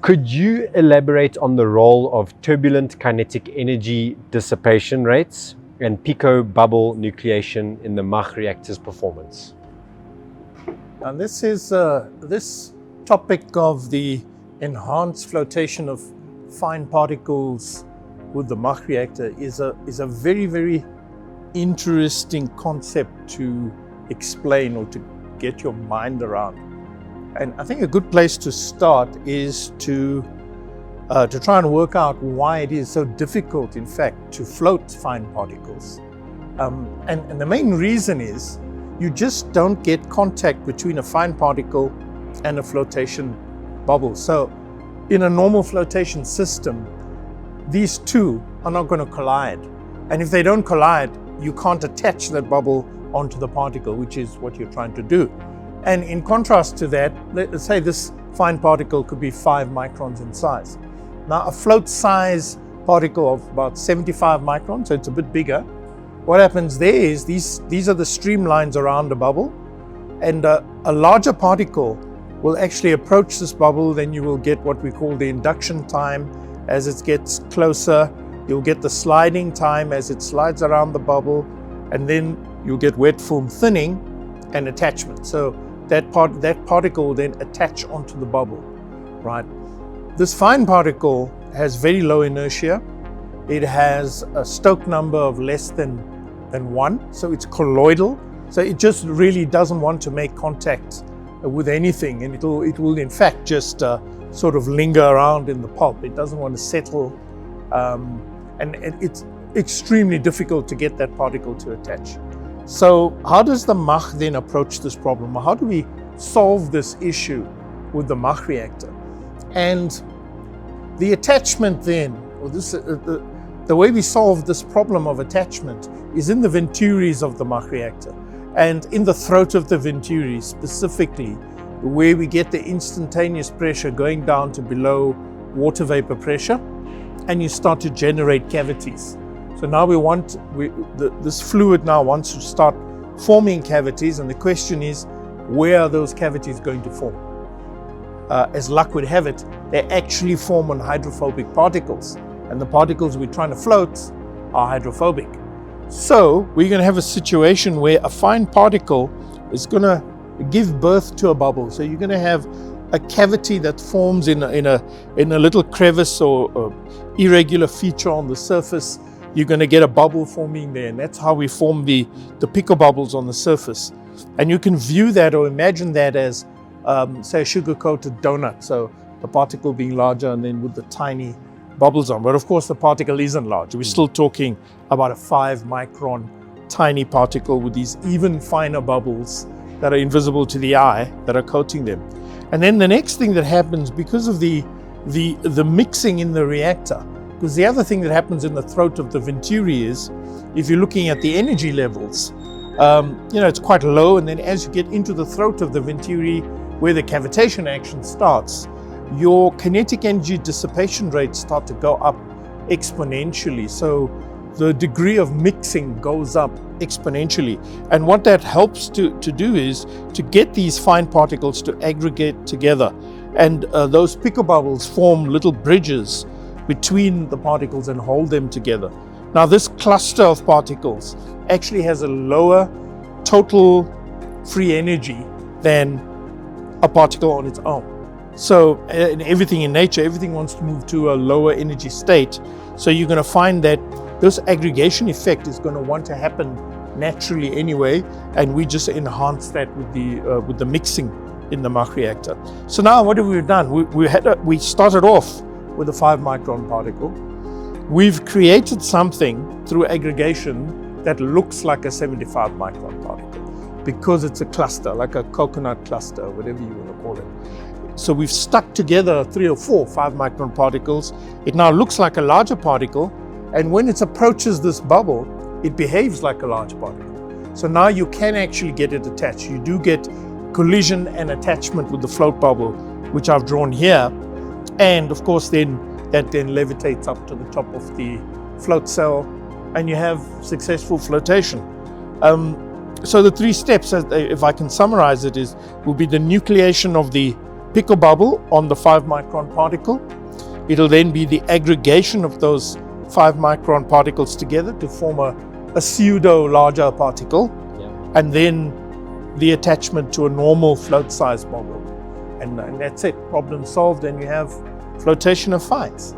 Could you elaborate on the role of turbulent kinetic energy dissipation rates and pico-bubble nucleation in the MACH reactor's performance? And this is this topic of the enhanced flotation of fine particles with the MACH reactor is a very, very interesting concept to explain or to get your mind around. And I think a good place to start is to try and work out why it is so difficult, in fact, to float fine particles. And the main reason is you just don't get contact between a fine particle and a flotation bubble. So in a normal flotation system, these two are not going to collide. And if they don't collide, you can't attach that bubble onto the particle, which is what you're trying to do. And in contrast to that, let's say this fine particle could be 5 microns in size. Now a float size particle of about 75 microns, so it's a bit bigger. What happens there is these are the streamlines around the bubble, and a larger particle will actually approach this bubble. Then you will get what we call the induction time. As it gets closer, you'll get the sliding time as it slides around the bubble, and then you'll get wet film thinning and attachment. So that particle will then attach onto the bubble, right? This fine particle has very low inertia. It has a Stokes number of less than 1, so it's colloidal. So it just really doesn't want to make contact with anything, and it will in fact just sort of linger around in the pulp. It doesn't want to settle, and it's extremely difficult to get that particle to attach. So how does the MACH then approach this problem? How do we solve this issue with the MACH reactor? And the attachment then, or the way we solve this problem of attachment is in the venturis of the MACH reactor, and in the throat of the venturis specifically, where we get the instantaneous pressure going down to below water vapor pressure, and you start to generate cavities. So now this fluid now wants to start forming cavities, and the question is, where are those cavities going to form? As luck would have it, they actually form on hydrophobic particles, and the particles we're trying to float are hydrophobic. So we're going to have a situation where a fine particle is going to give birth to a bubble. So you're going to have a cavity that forms in a little crevice or irregular feature on the surface. You're going to get a bubble forming there, and that's how we form the pico-bubbles on the surface. And you can view that or imagine that as, say, a sugar-coated donut. So the particle being larger and then with the tiny bubbles on. But of course, the particle isn't large. We're still talking about a 5 micron tiny particle with these even finer bubbles that are invisible to the eye that are coating them. And then the next thing that happens, because of the mixing in the reactor, because the other thing that happens in the throat of the venturi is, if you're looking at the energy levels, it's quite low, and then as you get into the throat of the venturi, where the cavitation action starts, your kinetic energy dissipation rates start to go up exponentially. So the degree of mixing goes up exponentially. And what that helps to do is to get these fine particles to aggregate together. And those pico-bubbles form little bridges between the particles and hold them together. Now this cluster of particles actually has a lower total free energy than a particle on its own. So in everything in nature, everything wants to move to a lower energy state. So you're going to find that this aggregation effect is going to want to happen naturally anyway, and we just enhance that with the mixing in the MACH reactor. So now what have we done? We started off with a 5 micron particle. We've created something through aggregation that looks like a 75 micron particle because it's a cluster, like a coconut cluster, whatever you want to call it. So we've stuck together 3 or 4 5 micron particles. It now looks like a larger particle, and when it approaches this bubble, it behaves like a large particle. So now you can actually get it attached. You do get collision and attachment with the float bubble, which I've drawn here. And of course then that then levitates up to the top of the float cell, and you have successful flotation. So the 3 steps, if I can summarize it, will be the nucleation of the pico-bubble on the 5 micron particle. It'll then be the aggregation of those 5 micron particles together to form a pseudo larger particle, and then the attachment to a normal float size bubble. And that's it, problem solved, and you have flotation of fines.